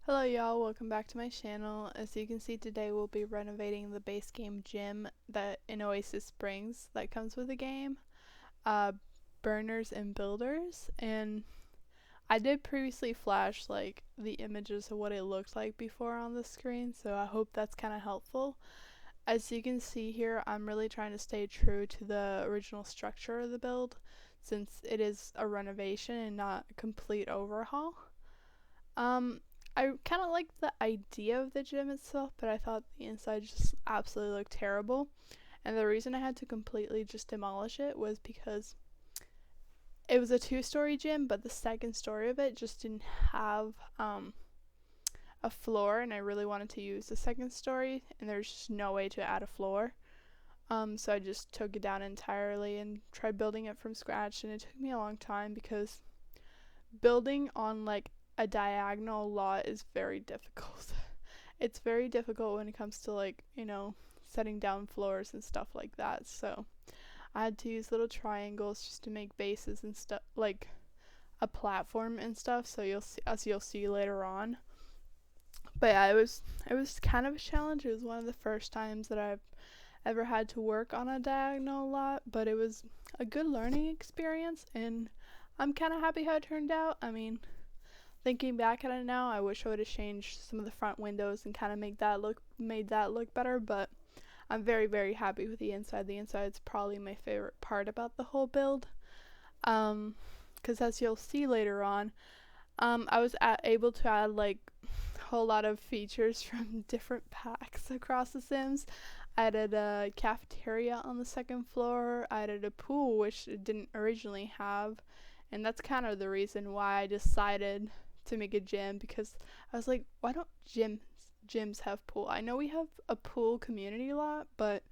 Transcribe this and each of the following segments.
Hello y'all, welcome back to my channel. As you can see, today we'll be renovating the base game gym that in Oasis brings that comes with the game, uh, burners and builders. And I did previously flash like the images of what it looked like before on the screen, so I hope that's kind of helpful. As you can see here, I'm really trying to stay true to the original structure of the build since it is a renovation and not a complete overhaul. Um, I kind of liked the idea of the gym itself, but I thought the inside just absolutely looked terrible. And the reason I had to completely just demolish it was because it was a two-story gym, but the second story of it just didn't have a floor, and I really wanted to use the second story, and there's just no way to add a floor. So I just took it down entirely and tried building it from scratch, and it took me a long time because building on like a diagonal lot is very difficult. It's very difficult when it comes to like, setting down floors and stuff like that. So I had to use little triangles just to make bases and stuff, like a platform and stuff. So you'll see later on. But yeah, it was kind of a challenge. It was one of the first times that I've ever had to work on a diagonal lot, but it was a good learning experience, and I'm kind of happy how it turned out. I mean, thinking back at it now, I wish I would have changed some of the front windows and kind of made that look better, but I'm very, very happy with the inside. The inside's probably my favorite part about the whole build. Because as you'll see later on, I was able to add like a whole lot of features from different packs across The Sims. I added a cafeteria on the second floor. I added a pool, which it didn't originally have, and that's kind of the reason why I decided to make a gym, because I was like, why don't gyms have pool? I know we have a pool community lot, but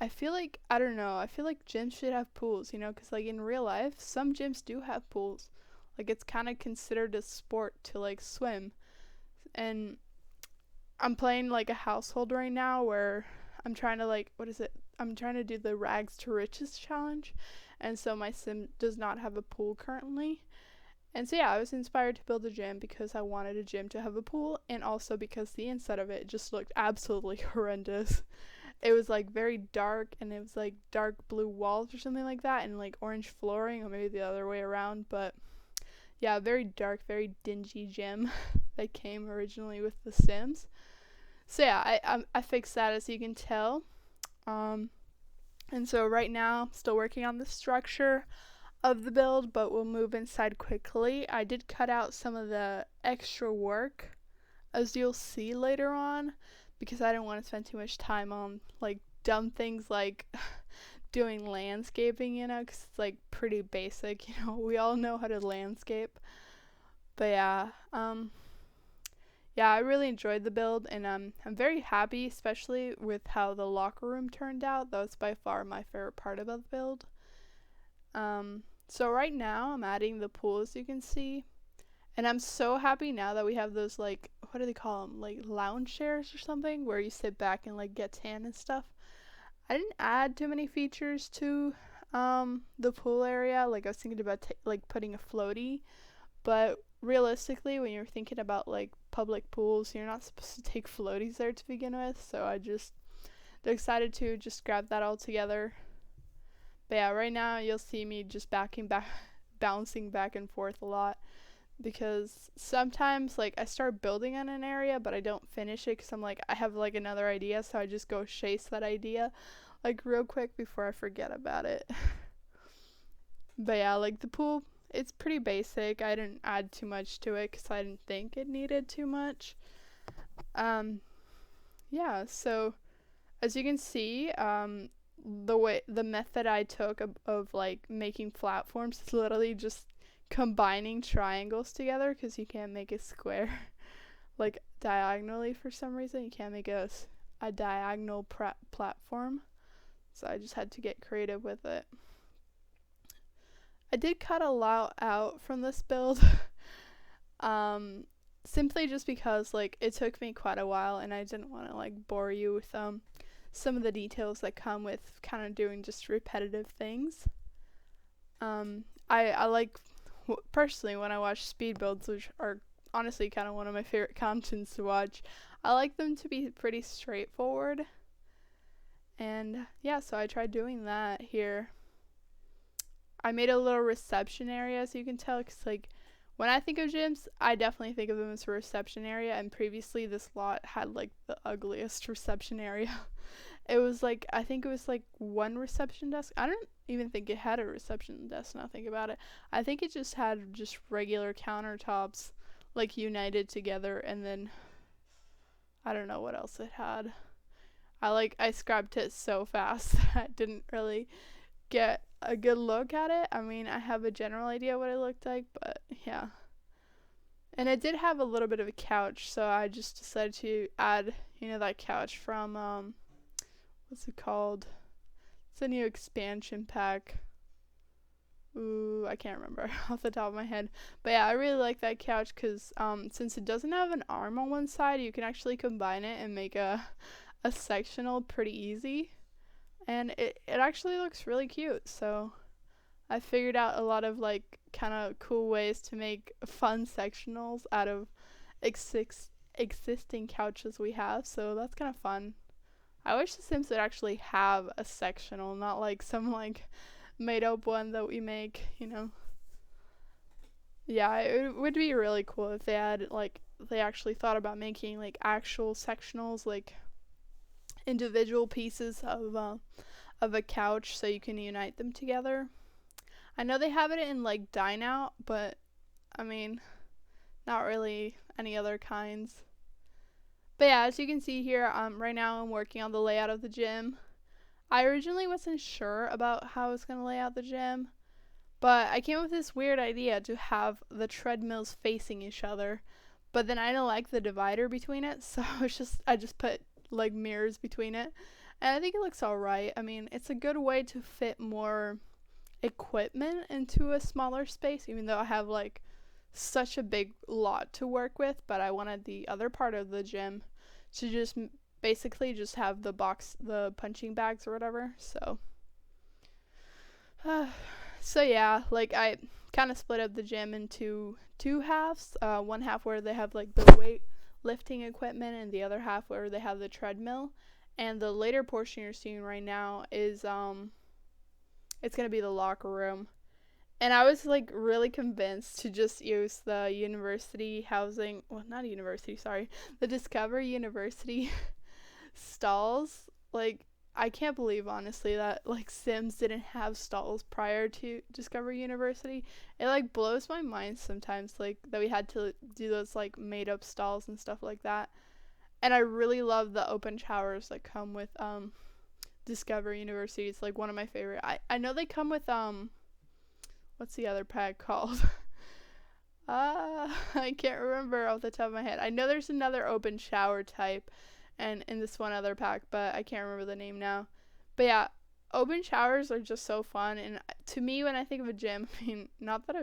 I feel like, I don't know, I feel like gyms should have pools, because like in real life, some gyms do have pools. Like it's kind of considered a sport to like swim. And I'm playing like a household right now where I'm trying to like, what is it? I'm trying to do the rags to riches challenge. And so my sim does not have a pool currently. And so yeah, I was inspired to build a gym because I wanted a gym to have a pool, and also because the inside of it just looked absolutely horrendous. It was like very dark, and it was like dark blue walls or something like that, and like orange flooring, or maybe the other way around. But yeah, very dark, very dingy gym that came originally with The Sims. So yeah, I fixed that, as you can tell. Um, and so right now, I'm still working on the structure of the build, but we'll move inside quickly. I did cut out some of the extra work, as you'll see later on, because I didn't want to spend too much time on like dumb things like doing landscaping, because it's like pretty basic. We all know how to landscape. But yeah, I really enjoyed the build, and I'm very happy, especially with how the locker room turned out. That was by far my favorite part about the build. So right now I'm adding the pool, as you can see, and I'm so happy now that we have those, like, what do they call them, like lounge chairs or something, where you sit back and like get tan and stuff. I didn't add too many features to the pool area. Like I was thinking about like putting a floaty, but realistically, when you're thinking about like public pools, you're not supposed to take floaties there to begin with. So I just decided to just grab that all together. But yeah, right now you'll see me just bouncing back and forth a lot, because sometimes like I start building on an area but I don't finish it because I'm like, I have like another idea, so I just go chase that idea like real quick before I forget about it. But yeah, like the pool, it's pretty basic. I didn't add too much to it because I didn't think it needed too much. Um, yeah, so as you can see, the method I took of like making platforms is literally just combining triangles together, because you can't make a square like diagonally for some reason. You can't make a diagonal platform. So I just had to get creative with it. I did cut a lot out from this build. um, Simply just because like it took me quite a while, and I didn't want to like bore you with some of the details that come with kind of doing just repetitive things. I like, personally, when I watch speed builds, which are honestly kind of one of my favorite contents to watch. I like them to be pretty straightforward. And yeah, so I tried doing that here. I made a little reception area, so you can tell, because like when I think of gyms, I definitely think of them as a reception area, and previously this lot had like the ugliest reception area. It was like, I think it was like one reception desk. I don't even think it had a reception desk now I think about it. I think it just had just regular countertops like united together, and then I don't know what else it had. I scrubbed it so fast that I didn't really get a good look at it. I mean, I have a general idea what it looked like, but yeah. And it did have a little bit of a couch, so I just decided to add, that couch from, what's it called? It's a new expansion pack. Ooh, I can't remember off the top of my head. But yeah, I really like that couch because since it doesn't have an arm on one side, you can actually combine it and make a sectional pretty easy. And it actually looks really cute. So I figured out a lot of like kind of cool ways to make fun sectionals out of existing couches we have. So that's kind of fun. I wish The Sims would actually have a sectional, not like some like made up one that we make, Yeah, it would be really cool if they actually thought about making like actual sectionals, like individual pieces of a couch so you can unite them together. I know they have it in like Dine Out, but I mean, not really any other kinds. But yeah, as you can see here, right now I'm working on the layout of the gym. I originally wasn't sure about how I was going to lay out the gym, but I came up with this weird idea to have the treadmills facing each other. But then I didn't like the divider between it, so I just put like mirrors between it. And I think it looks alright. I mean, it's a good way to fit more equipment into a smaller space, even though I have like such a big lot to work with, but I wanted the other part of the gym to just basically just have the punching bags or whatever. So yeah, like I kind of split up the gym into two halves. One half where they have like the weight lifting equipment, and the other half where they have the treadmill. And the later portion you're seeing right now is it's gonna be the locker room. And I was like really convinced to just use the university housing, well, not university, sorry, the Discover University stalls. Like, I can't believe honestly that like Sims didn't have stalls prior to Discover University. It like blows my mind sometimes, like that we had to do those like made up stalls and stuff like that. And I really love the open showers that come with Discover University. It's like one of my favorite. I know they come with what's the other pack called? I can't remember off the top of my head. I know there's another open shower type and in this one other pack, but I can't remember the name now. But yeah, open showers are just so fun, and to me when I think of a gym, I mean, not that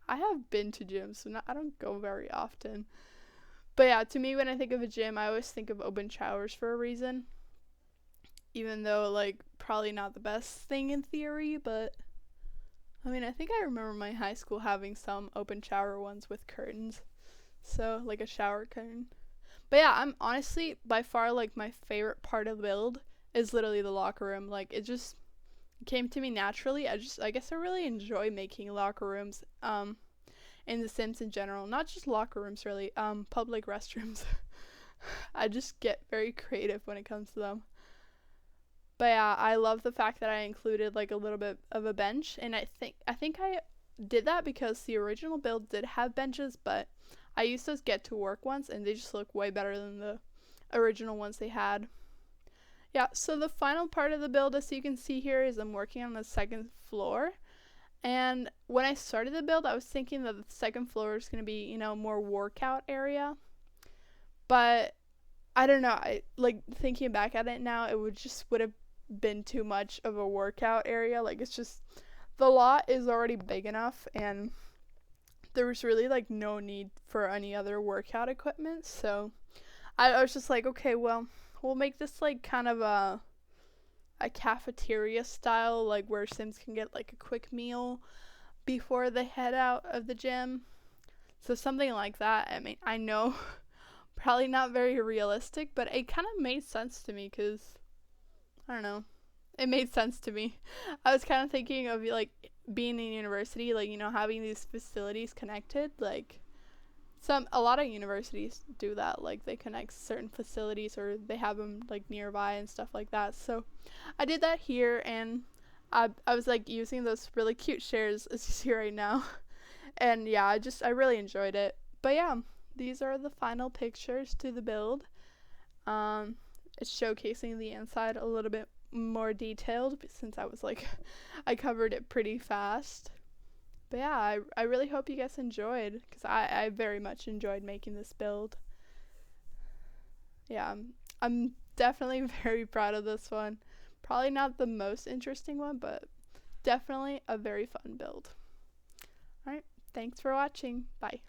I have been to gyms, so I don't go very often. But yeah, to me when I think of a gym, I always think of open showers for a reason. Even though like probably not the best thing in theory, but I mean, I think I remember my high school having some open shower ones with curtains. So, like a shower curtain. But yeah, I'm honestly, by far, like, my favorite part of the build is literally the locker room. Like, it just came to me naturally. I guess I really enjoy making locker rooms, in The Sims in general. Not just locker rooms, really, public restrooms. I just get very creative when it comes to them. But yeah, I love the fact that I included like a little bit of a bench, and I think I did that because the original build did have benches, but I used those get to work ones and they just look way better than the original ones they had. Yeah, so the final part of the build, as you can see here, is I'm working on the second floor. And when I started the build, I was thinking that the second floor is going to be, more workout area. But I don't know, I like thinking back at it now, it would have been too much of a workout area. Like, it's just, the lot is already big enough, and there was really like no need for any other workout equipment. So I was just like, okay, well, we'll make this like kind of a cafeteria style, like where Sims can get like a quick meal before they head out of the gym. So something like that. I mean, I know probably not very realistic, but it kind of made sense to me because I don't know. It made sense to me. I was kind of thinking of like being in university, like, you know, having these facilities connected, like a lot of universities do that, like they connect certain facilities or they have them like nearby and stuff like that. So I did that here, and I was like using those really cute chairs as you see right now. And yeah, I really enjoyed it. But yeah, these are the final pictures to the build. It's showcasing the inside a little bit more detailed since I was like I covered it pretty fast. But yeah, I really hope you guys enjoyed, because I very much enjoyed making this build. Yeah, I'm definitely very proud of this one. Probably not the most interesting one, but definitely a very fun build. Alright, thanks for watching. Bye.